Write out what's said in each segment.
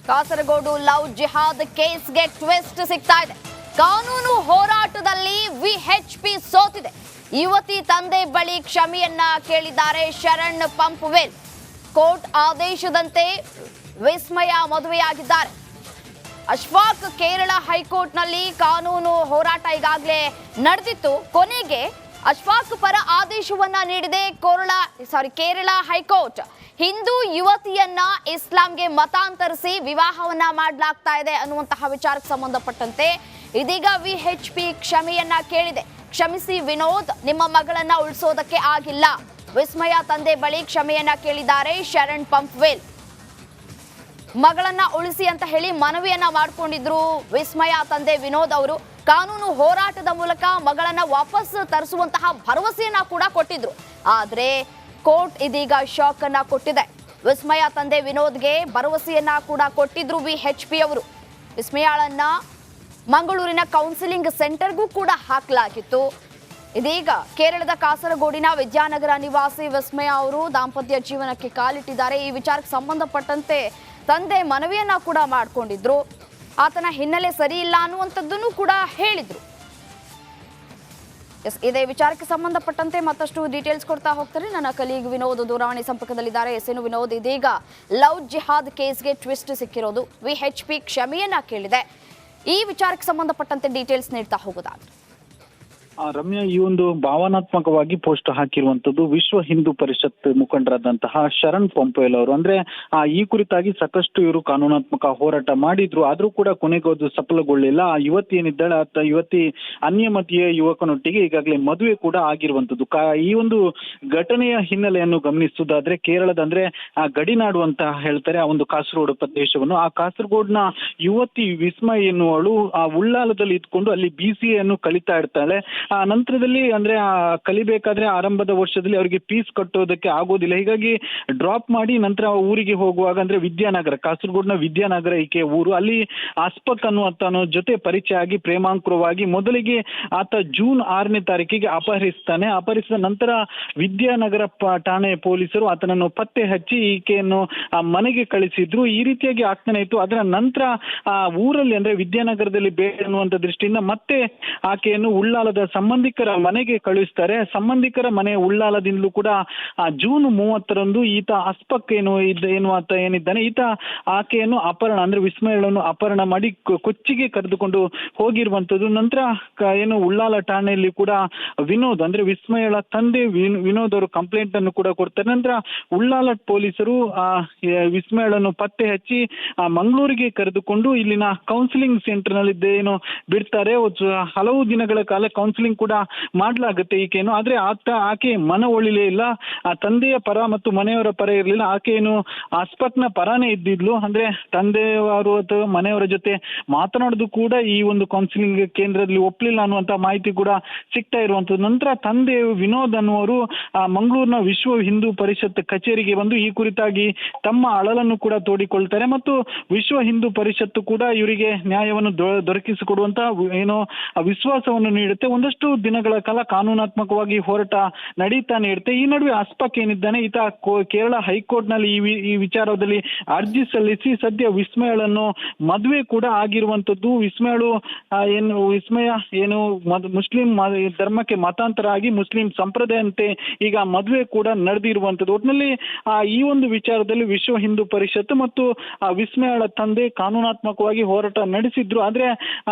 Kasaragod love ಜಿಹಾದ್ ಕೇಸ್ಗೆ twist ಸಿಗ್ತಾ ಇದೆ. ಕಾನೂನು ಹೋರಾಟದಲ್ಲಿ ವಿಎಚ್ಪಿ ಸೋತಿದೆ. ಯುವತಿ ತಂದೆ ಬಳಿ ಕ್ಷಮೆಯನ್ನ ಕೇಳಿದ್ದಾರೆ ಶರಣ್ ಪಂಪ್ವೇಲ್. ಕೋರ್ಟ್ ಆದೇಶದಂತೆ ವಿಸ್ಮಯ ಮದುವೆಯಾಗಿದ್ದಾರೆ. ಅಶ್ಫಾಕ್ ಕೇರಳ ಹೈಕೋರ್ಟ್ನಲ್ಲಿ ಕಾನೂನು ಹೋರಾಟ ಈಗಾಗಲೇ ನಡೆದಿತ್ತು. ಕೊನೆಗೆ ಅಶ್ಫಾಕ್ ಪರ ಆದೇಶವನ್ನ ನೀಡಿದೆ ಕೇರಳ ಹೈಕೋರ್ಟ್. ಹಿಂದೂ ಯುವತಿಯನ್ನ ಇಸ್ಲಾಂಗೆ ಮತಾಂತರಿಸಿ ವಿವಾಹವನ್ನ ಮಾಡಲಾಗ್ತಾ ಇದೆ ಅನ್ನುವಂತಹ ವಿಚಾರಕ್ಕೆ ಸಂಬಂಧಪಟ್ಟಂತೆ ಇದೀಗ ವಿಎಚ್ಪಿ ಕ್ಷಮೆಯನ್ನ ಕೇಳಿದೆ. ಕ್ಷಮಿಸಿ ವಿನೋದ್, ನಿಮ್ಮ ಮಗಳನ್ನ ಉಳಿಸೋದಕ್ಕೆ ಆಗಿಲ್ಲ. ವಿಸ್ಮಯ ತಂದೆ ಬಳಿ ಕ್ಷಮೆಯನ್ನ ಕೇಳಿದ್ದಾರೆ ಶರಣ್ ಪಂಪ್ವೇಲ್. ಮಗಳನ್ನ ಉಳಿಸಿ ಅಂತ ಹೇಳಿ ಮನವಿಯನ್ನ ಮಾಡಿಕೊಂಡಿದ್ರು ವಿಸ್ಮಯ ತಂದೆ ವಿನೋದ್ ಅವರು. ಕಾನೂನು ಹೋರಾಟದ ಮೂಲಕ ಮಗಳನ್ನ ವಾಪಸ್ ತರಿಸುವಂತಹ ಭರವಸೆಯನ್ನ ಕೂಡ ಕೊಟ್ಟಿದ್ರು. ಆದ್ರೆ ಕೋರ್ಟ್ ಇದೀಗ ಶಾಕ್ ಅನ್ನ ಕೊಟ್ಟಿದೆ. ವಿಸ್ಮಯ ತಂದೆ ವಿನೋದ್ಗೆ ಭರವಸೆಯನ್ನ ಕೂಡ ಕೊಟ್ಟಿದ್ರು ವಿಎಚ್ಪಿ ಅವರು. ವಿಸ್ಮಯಾಳನ್ನ ಮಂಗಳೂರಿನ ಕೌನ್ಸಿಲಿಂಗ್ ಸೆಂಟರ್ಗೂ ಕೂಡ ಹಾಕಲಾಗಿತ್ತು. ಇದೀಗ ಕೇರಳದ ಕಾಸರಗೋಡಿನ ವಿದ್ಯಾನಗರ ನಿವಾಸಿ ವಿಸ್ಮಯ ಅವರು ದಾಂಪತ್ಯ ಜೀವನಕ್ಕೆ ಕಾಲಿಟ್ಟಿದ್ದಾರೆ. ಈ ವಿಚಾರಕ್ಕೆ ಸಂಬಂಧಪಟ್ಟಂತೆ ತಂದೆ ಮನವಿಯನ್ನ ಕೂಡ ಮಾಡಿಕೊಂಡಿದ್ರು. ಆತನ ಹಿನ್ನೆಲೆ ಸರಿ ಇಲ್ಲ ಅನ್ನುವಂಥದ್ದನ್ನು ಕೂಡ ಹೇಳಿದ್ರು. ಇದೇ ವಿಚಾರಕ್ಕೆ ಸಂಬಂಧಪಟ್ಟಂತೆ ಮತ್ತಷ್ಟು ಡೀಟೇಲ್ಸ್ ಕೊಡ್ತಾ ಹೋಗ್ತಾರೆ ನನ್ನ ಕಲೀಗ್ ವಿನೋದ್ ದೂರವಾಣಿ ಸಂಪರ್ಕದಲ್ಲಿದ್ದಾರೆ. ಎಸ್ಎನ್ ವಿನೋದ್, ಇದೀಗ ಲವ್ ಜಿಹಾದ್ ಕೇಸ್ಗೆ ಟ್ವಿಸ್ಟ್ ಸಿಕ್ಕಿರೋದು. ವಿಎಚ್ಪಿ ಕ್ಷಮೆಯನ್ನ ಕೇಳಿದೆ. ಈ ವಿಚಾರಕ್ಕೆ ಸಂಬಂಧಪಟ್ಟಂತೆ ಡೀಟೇಲ್ಸ್ ನೀಡ್ತಾ ಹೋಗೋದಾದ್ರೆ ರಮ್ಯಾ, ಈ ಒಂದು ಭಾವನಾತ್ಮಕವಾಗಿ ಪೋಸ್ಟ್ ಹಾಕಿರುವಂತದ್ದು ವಿಶ್ವ ಹಿಂದೂ ಪರಿಷತ್ ಮುಖಂಡರಾದಂತಹ ಶರಣ್ ಪಂಪ್ವೇಲ್ ಅವರು. ಅಂದ್ರೆ ಈ ಕುರಿತಾಗಿ ಸಾಕಷ್ಟು ಇವರು ಕಾನೂನಾತ್ಮಕ ಹೋರಾಟ ಮಾಡಿದ್ರು. ಆದ್ರೂ ಕೂಡ ಕೊನೆಗೆ ಅದು ಸಫಲಗೊಳ್ಳಿಲ್ಲ. ಆ ಯುವತಿ ಏನಿದ್ದಾಳೆ ಯುವತಿ ಅನ್ಯಮತೀಯ ಯುವಕನೊಟ್ಟಿಗೆ ಈಗಾಗಲೇ ಮದುವೆ ಕೂಡ ಆಗಿರುವಂತದ್ದು. ಈ ಒಂದು ಘಟನೆಯ ಹಿನ್ನೆಲೆಯನ್ನು ಗಮನಿಸುವುದಾದ್ರೆ ಕೇರಳದ ಅಂದ್ರೆ ಆ ಗಡಿನಾಡು ಅಂತ ಹೇಳ್ತಾರೆ ಆ ಒಂದು ಕಾಸರಗೋಡು ಪ್ರದೇಶವನ್ನು. ಆ ಕಾಸರಗೋಡ್ನ ಯುವತಿ ವಿಸ್ಮಯ ಎನ್ನುವಳು ಆ ಉಳ್ಳಾಲದಲ್ಲಿ ಇದ್ಕೊಂಡು ಅಲ್ಲಿ BCA ಅನ್ನು ಕಲಿತಾ ಇರ್ತಾಳೆ. ಆ ನಂತರದಲ್ಲಿ ಅಂದ್ರೆ ಕಲಿಬೇಕಾದ್ರೆ ಆರಂಭದ ವರ್ಷದಲ್ಲಿ ಅವರಿಗೆ ಫೀಸ್ ಕಟ್ಟೋದಕ್ಕೆ ಆಗೋದಿಲ್ಲ. ಹೀಗಾಗಿ ಡ್ರಾಪ್ ಮಾಡಿ ನಂತರ ಊರಿಗೆ ಹೋಗುವಾಗ ಅಂದ್ರೆ ವಿದ್ಯಾನಗರ, ಕಾಸರಗೋಡ್ನ ವಿದ್ಯಾನಗರ ಈಕೆ ಊರು, ಅಲ್ಲಿ ಅಸ್ಪಕ್ ಅನ್ನುವಂತನ ಜೊತೆ ಪರಿಚಯ ಆಗಿ ಪ್ರೇಮಾಂಕುರವಾಗಿ ಮೊದಲಿಗೆ ಆತ ಜೂನ್ 6ನೇ ತಾರೀಕಿಗೆ ಅಪಹರಿಸ್ತಾನೆ. ಅಪಹರಿಸಿದ ನಂತರ ವಿದ್ಯಾನಗರ ಠಾಣೆ ಪೊಲೀಸರು ಆತನನ್ನು ಪತ್ತೆ ಹಚ್ಚಿ ಈಕೆಯನ್ನು ಮನೆಗೆ ಕಳಿಸಿದ್ರು. ಈ ರೀತಿಯಾಗಿ ಆಗ್ತಾನೆ ಇತ್ತು. ಅದರ ನಂತರ ಆ ಊರಲ್ಲಿ ಅಂದ್ರೆ ವಿದ್ಯಾನಗರದಲ್ಲಿ ಬೇಡ ಅನ್ನುವಂತ ದೃಷ್ಟಿಯಿಂದ ಮತ್ತೆ ಆಕೆಯನ್ನು ಉಳ್ಳಾಲದ ಸಂಬಂಧಿಕರ ಮನೆಗೆ ಕಳುಹಿಸ್ತಾರೆ. ಸಂಬಂಧಿಕರ ಮನೆ ಉಳ್ಳಾಲದಿಂದಲೂ ಕೂಡ ಜೂನ್ 30ರಂದು ಈತ ಅಸ್ಪಕ್ ಆತ ಏನಿದ್ದಾನೆ ಈತ ಆಕೆಯನ್ನು ಅಪಹರಣ ಅಂದ್ರೆ ವಿಸ್ಮಯಳನ್ನು ಅಪಹರಣ ಮಾಡಿ ಕೊಚ್ಚಿಗೆ ಕರೆದುಕೊಂಡು ಹೋಗಿರುವಂತದ್ದು. ನಂತರ ಉಳ್ಳಾಲ ಠಾಣೆಯಲ್ಲಿ ಕೂಡ ವಿನೋದ್ ಅಂದ್ರೆ ವಿಸ್ಮಯಳ ತಂದೆ ವಿನೋದ್ ಅವರು ಕಂಪ್ಲೇಂಟ್ ಅನ್ನು ಕೂಡ ಕೊಡ್ತಾರೆ. ನಂತರ ಉಳ್ಳಾಲ ಪೊಲೀಸರು ವಿಸ್ಮಯಳನ್ನು ಪತ್ತೆ ಹಚ್ಚಿ ಮಂಗಳೂರಿಗೆ ಕರೆದುಕೊಂಡು ಇಲ್ಲಿನ ಕೌನ್ಸಿಲಿಂಗ್ ಸೆಂಟರ್ ನಲ್ಲಿ ಬಿಡ್ತಾರೆ. ಹಲವು ದಿನಗಳ ಕಾಲ ಕೌನ್ಸಿಲಿಂಗ್ ಕೂಡ ಮಾಡ್ಲಾಗುತ್ತೆ ಈಕೆಯನ್ನು. ಆದ್ರೆ ಆಕೆ ಮನ ಒಳಿಲೇ ಇಲ್ಲ. ಆ ತಂದೆಯ ಪರ ಮತ್ತು ಮನೆಯವರ ಪರ ಇರಲಿಲ್ಲ. ಆಕೆಯನ್ನು ಅಸ್ಪಕ್ನ ಪರಾನೇ ಇದ್ದಿದ್ಲು. ಅಂದ್ರೆ ತಂದೆಯವರು ಅಥವಾ ಮನೆಯವರ ಜೊತೆ ಮಾತನಾಡೋದು ಕೂಡ ಈ ಒಂದು ಕೌನ್ಸಿಲಿಂಗ್ ಕೇಂದ್ರದಲ್ಲಿ ಒಪ್ಪಲಿಲ್ಲ ಅನ್ನುವಂತ ಮಾಹಿತಿ ಕೂಡ ಸಿಗ್ತಾ ಇರುವಂತದ್ದು. ನಂತರ ತಂದೆ ವಿನೋದ್ ಅನ್ನುವರು ಮಂಗಳೂರಿನ ವಿಶ್ವ ಹಿಂದೂ ಪರಿಷತ್ ಕಚೇರಿಗೆ ಬಂದು ಈ ಕುರಿತಾಗಿ ತಮ್ಮ ಅಳಲನ್ನು ಕೂಡ ತೋಡಿಕೊಳ್ತಾರೆ ಮತ್ತು ವಿಶ್ವ ಹಿಂದೂ ಪರಿಷತ್ತು ಕೂಡ ಇವರಿಗೆ ನ್ಯಾಯವನ್ನು ದೊರಕಿಸಿಕೊಡುವಂತ ವಿಶ್ವಾಸವನ್ನು ನೀಡುತ್ತೆ. ಒಂದಷ್ಟು ದಿನಗಳ ಕಾಲ ಕಾನೂನಾತ್ಮಕವಾಗಿ ಹೋರಾಟ ನಡೀತಾನೆ ಇರುತ್ತೆ. ಈ ನಡುವೆ ಅಸ್ಪಕ್ ಏನಿದ್ದಾನೆ ಈತ ಕೇರಳ ಹೈಕೋರ್ಟ್ ನಲ್ಲಿ ಈ ವಿಚಾರದಲ್ಲಿ ಅರ್ಜಿ ಸಲ್ಲಿಸಿ ಸದ್ಯ ವಿಸ್ಮಯಳನ್ನು ಮದುವೆ ಕೂಡ ಆಗಿರುವಂತದ್ದು. ವಿಸ್ಮಯ ಮುಸ್ಲಿಂ ಧರ್ಮಕ್ಕೆ ಮತಾಂತರ ಆಗಿ ಮುಸ್ಲಿಂ ಸಂಪ್ರದಾಯಂತೆ ಈಗ ಮದುವೆ ಕೂಡ ನಡೆದಿರುವಂತದ್ದು. ಒಟ್ಟಿನಲ್ಲಿ ಈ ಒಂದು ವಿಚಾರದಲ್ಲಿ ವಿಶ್ವ ಹಿಂದೂ ಪರಿಷತ್ ಮತ್ತು ವಿಸ್ಮಯಳ ತಂದೆ ಕಾನೂನಾತ್ಮಕವಾಗಿ ಹೋರಾಟ ನಡೆಸಿದ್ರು. ಆದ್ರೆ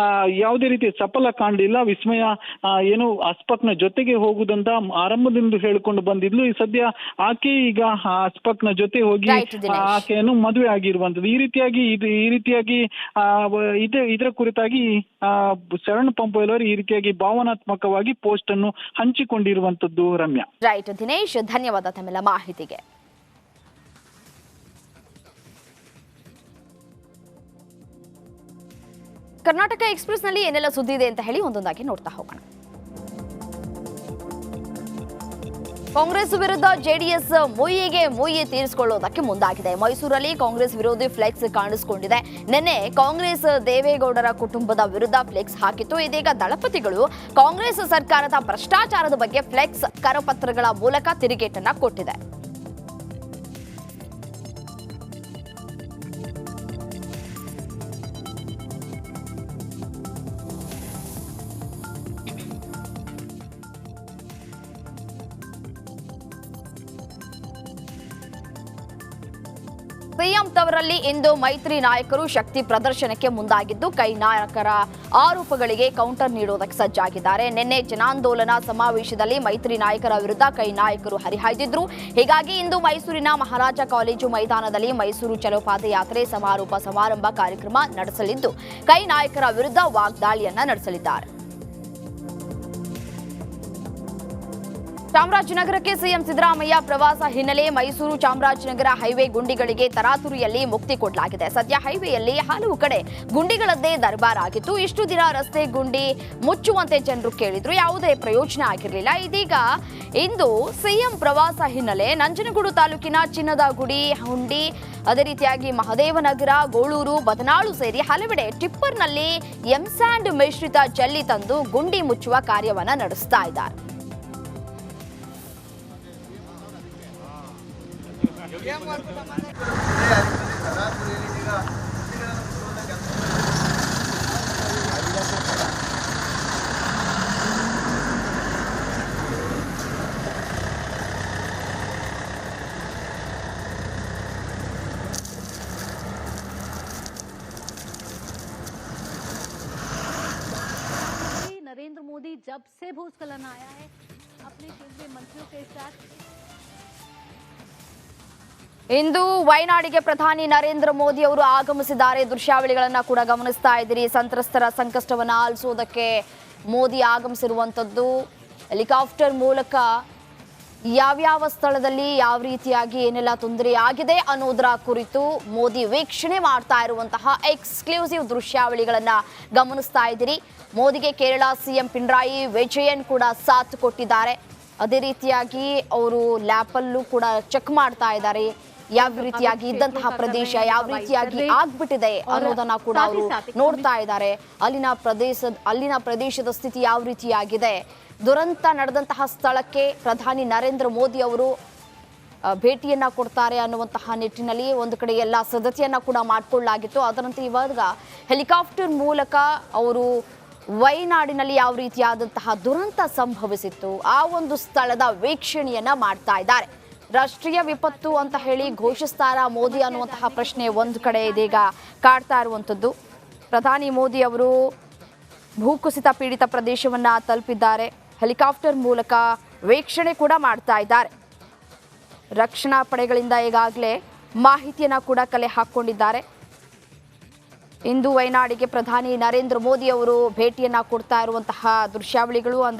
ಯಾವುದೇ ರೀತಿ ಸಫಲ ಕಾಣಲಿಲ್ಲ. ವಿಸ್ಮಯ ಅಸ್ಪಕ್ನ ಜೊತೆಗೆ ಹೋಗುದಂತ ಆರಂಭದಿಂದ ಹೇಳ್ಕೊಂಡು ಬಂದಿದ್ಲು. ಈ ಸದ್ಯ ಆಕೆ ಈಗ ಅಸ್ಪಕ್ನ ಜೊತೆ ಹೋಗಿ ಆಕೆಯನ್ನು ಮದುವೆ ಆಗಿರುವಂತದ್ದು. ಈ ರೀತಿಯಾಗಿ ಇದರ ಕುರಿತಾಗಿ ಶರಣ್ ಪಂಪ್ವೇಲ್ ಅವರು ಈ ರೀತಿಯಾಗಿ ಭಾವನಾತ್ಮಕವಾಗಿ ಪೋಸ್ಟ್ ಅನ್ನು ಹಂಚಿಕೊಂಡಿರುವಂತದ್ದು. ರಮ್ಯಾ, ರೈಟ್. ದಿನೇಶ್, ಧನ್ಯವಾದ ತಮ್ಮೆಲ್ಲ ಮಾಹಿತಿಗೆ. ಕರ್ನಾಟಕ ಎಕ್ಸ್‌ಪ್ರೆಸ್ ನಲ್ಲಿ ಏನೆಲ್ಲ ಸುದ್ದಿ ಇದೆ ಅಂತ ಹೇಳಿ ಒಂದೊಂದಾಗಿ ನೋಡ್ತಾ ಹೋಗೋಣ. ಕಾಂಗ್ರೆಸ್ ವಿರುದ್ಧ ಜೆಡಿಎಸ್ ಮುಯ್ಯಿಗೆ ಮುಯ್ಯಿ ತೀರಿಸಿಕೊಳ್ಳುವುದಕ್ಕೆ ಮುಂದಾಗಿದೆ. ಮೈಸೂರಲ್ಲಿ ಕಾಂಗ್ರೆಸ್ ವಿರೋಧಿ ಫ್ಲೆಕ್ಸ್ ಕಾಣಿಸಿಕೊಂಡಿದೆ. ನಿನ್ನೆ ಕಾಂಗ್ರೆಸ್ ದೇವೇಗೌಡರ ಕುಟುಂಬದ ವಿರುದ್ಧ ಫ್ಲೆಕ್ಸ್ ಹಾಕಿತ್ತು. ಇದೀಗ ದಳಪತಿಗಳು ಕಾಂಗ್ರೆಸ್ ಸರ್ಕಾರದ ಭ್ರಷ್ಟಾಚಾರದ ಬಗ್ಗೆ ಫ್ಲೆಕ್ಸ್ ಕರಪತ್ರಗಳ ಮೂಲಕ ತಿರುಗೇಟನ್ನ ಕೊಟ್ಟಿದೆ. ಸಿಎಂ ತವರಲ್ಲಿ ಇಂದು ಮೈತ್ರಿ ನಾಯಕರು ಶಕ್ತಿ ಪ್ರದರ್ಶನಕ್ಕೆ ಮುಂದಾಗಿದ್ದು ಕೈ ನಾಯಕರ ಆರೋಪಗಳಿಗೆ ಕೌಂಟರ್ ನೀಡುವುದಕ್ಕೆ ಸಜ್ಜಾಗಿದ್ದಾರೆ. ನಿನ್ನೆ ಜನಾಂದೋಲನ ಸಮಾವೇಶದಲ್ಲಿ ಮೈತ್ರಿ ನಾಯಕರ ವಿರುದ್ಧ ಕೈ ನಾಯಕರು ಹರಿಹಾಯ್ದಿದ್ರು. ಹೀಗಾಗಿ ಇಂದು ಮೈಸೂರಿನ ಮಹಾರಾಜ ಕಾಲೇಜು ಮೈದಾನದಲ್ಲಿ ಮೈಸೂರು ಚಲೋ ಪಾದಯಾತ್ರೆ ಸಮಾರೋಪ ಸಮಾರಂಭ ಕಾರ್ಯಕ್ರಮ ನಡೆಸಲಿದ್ದು ಕೈ ನಾಯಕರ ವಿರುದ್ಧ ವಾಗ್ದಾಳಿಯನ್ನ ನಡೆಸಲಿದ್ದಾರೆ. ಚಾಮರಾಜನಗರಕ್ಕೆ ಸಿಎಂ ಸಿದ್ದರಾಮಯ್ಯ ಪ್ರವಾಸ ಹಿನ್ನೆಲೆ ಮೈಸೂರು ಚಾಮರಾಜನಗರ ಹೈವೇ ಗುಂಡಿಗಳಿಗೆ ತರಾತುರಿಯಲ್ಲಿ ಮುಕ್ತಿ ಕೊಡಲಾಗಿದೆ. ಸದ್ಯ ಹೈವೇಯಲ್ಲಿ ಹಲವು ಕಡೆ ಗುಂಡಿಗಳದ್ದೇ ದರ್ಬಾರ್ ಆಗಿತ್ತು. ಇಷ್ಟು ದಿನ ರಸ್ತೆ ಗುಂಡಿ ಮುಚ್ಚುವಂತೆ ಜನರು ಕೇಳಿದ್ರು, ಯಾವುದೇ ಪ್ರಯೋಜನ ಆಗಿರಲಿಲ್ಲ. ಇದೀಗ ಇಂದು ಸಿಎಂ ಪ್ರವಾಸ ಹಿನ್ನೆಲೆ ನಂಜನಗೂಡು ತಾಲೂಕಿನ ಚಿನ್ನದ ಗುಡಿ, ಹುಂಡಿ, ಅದೇ ರೀತಿಯಾಗಿ ಮಹದೇವನಗರ, ಗೋಳೂರು, ಬದನಾಳು ಸೇರಿ ಹಲವೆಡೆ ಟಿಪ್ಪರ್ನಲ್ಲಿ ಎಂಸ್ಯಾಂಡ್ ಮಿಶ್ರಿತ ಜಲ್ಲಿ ತಂದು ಗುಂಡಿ ಮುಚ್ಚುವ ಕಾರ್ಯವನ್ನ ನಡೆಸ್ತಾ ಇದ್ದಾರೆ. नरेंद्र मोदी जब से भूस्खलन आया है अपने केंद्रीय मंत्रियों के साथ ಇಂದು ವಯನಾಡಿಗೆ ಪ್ರಧಾನಿ ನರೇಂದ್ರ ಮೋದಿ ಅವರು ಆಗಮಿಸಿದ್ದಾರೆ. ದೃಶ್ಯಾವಳಿಗಳನ್ನ ಕೂಡ ಗಮನಿಸ್ತಾ ಇದ್ದೀರಿ. ಸಂತ್ರಸ್ತರ ಸಂಕಷ್ಟವನ್ನ ಆಲಿಸುವುದಕ್ಕೆ ಮೋದಿ ಆಗಮಿಸಿರುವಂತದ್ದು. ಹೆಲಿಕಾಪ್ಟರ್ ಮೂಲಕ ಯಾವ್ಯಾವ ಸ್ಥಳದಲ್ಲಿ ಯಾವ ರೀತಿಯಾಗಿ ಏನೆಲ್ಲ ತೊಂದರೆ ಆಗಿದೆ ಅನ್ನೋದರ ಕುರಿತು ಮೋದಿ ವೀಕ್ಷಣೆ ಮಾಡ್ತಾ ಇರುವಂತಹ ಎಕ್ಸ್ಕ್ಲೂಸಿವ್ ದೃಶ್ಯಾವಳಿಗಳನ್ನ ಗಮನಿಸ್ತಾ ಇದ್ದೀರಿ. ಮೋದಿಗೆ ಕೇರಳ ಸಿಎಂ ಪಿಣರಾಯಿ ವಿಜಯನ್ ಕೂಡ ಸಾಥ್ ಕೊಟ್ಟಿದ್ದಾರೆ. ಅದೇ ರೀತಿಯಾಗಿ ಅವರು ಲ್ಯಾಪಲ್ಲೂ ಕೂಡ ಚೆಕ್ ಮಾಡ್ತಾ ಇದ್ದಾರೆ. ಯಾವ ರೀತಿಯಾಗಿ ಇದ್ದಂತಹ ಪ್ರದೇಶ ಯಾವ ರೀತಿಯಾಗಿ ಆಗ್ಬಿಟ್ಟಿದೆ ಅನ್ನೋದನ್ನ ಕೂಡ ಅವರು ನೋಡ್ತಾ ಇದ್ದಾರೆ. ಅಲ್ಲಿನ ಪ್ರದೇಶದ ಸ್ಥಿತಿ ಯಾವ ರೀತಿಯಾಗಿದೆ, ದುರಂತ ನಡೆದಂತಹ ಸ್ಥಳಕ್ಕೆ ಪ್ರಧಾನಿ ನರೇಂದ್ರ ಮೋದಿ ಅವರು ಭೇಟಿಯನ್ನ ಕೊಡ್ತಾರೆ ಅನ್ನುವಂತಹ ನಿಟ್ಟಿನಲ್ಲಿ ಒಂದು ಕಡೆ ಎಲ್ಲ ಸಿದ್ಧತೆಯನ್ನ ಕೂಡ ಮಾಡಿಕೊಳ್ಳಲಾಗಿತ್ತು. ಅದರಂತೆ ಇವಾಗ ಹೆಲಿಕಾಪ್ಟರ್ ಮೂಲಕ ಅವರು ವಯನಾಡಿನಲ್ಲಿ ಯಾವ ರೀತಿಯಾದಂತಹ ದುರಂತ ಸಂಭವಿಸಿತ್ತು ಆ ಒಂದು ಸ್ಥಳದ ವೀಕ್ಷಣೆಯನ್ನ ಮಾಡ್ತಾ ಇದ್ದಾರೆ. ರಾಷ್ಟ್ರೀಯ ವಿಪತ್ತು ಅಂತ ಹೇಳಿ ಘೋಷಿಸ್ತಾರ ಮೋದಿ ಅನ್ನುವಂತಹ ಪ್ರಶ್ನೆ ಒಂದು ಕಡೆ ಇದೀಗ ಕಾಡ್ತಾ ಇರುವಂಥದ್ದು. ಪ್ರಧಾನಿ ಮೋದಿ ಅವರು ಭೂಕುಸಿತ ಪೀಡಿತ ಪ್ರದೇಶವನ್ನ ತಲುಪಿದ್ದಾರೆ. ಹೆಲಿಕಾಪ್ಟರ್ ಮೂಲಕ ವೀಕ್ಷಣೆ ಕೂಡ ಮಾಡ್ತಾ ಇದ್ದಾರೆ. ರಕ್ಷಣಾ ಪಡೆಗಳಿಂದ ಈಗಾಗಲೇ ಮಾಹಿತಿಯನ್ನ ಕೂಡ ಕಲೆ ಹಾಕೊಂಡಿದ್ದಾರೆ. ಇಂದು ವಯನಾಡಿಗೆ ಪ್ರಧಾನಿ ನರೇಂದ್ರ ಮೋದಿ ಅವರು ಭೇಟಿಯನ್ನ ಕೊಡ್ತಾ ಇರುವಂತಹ ದೃಶ್ಯಾವಳಿಗಳು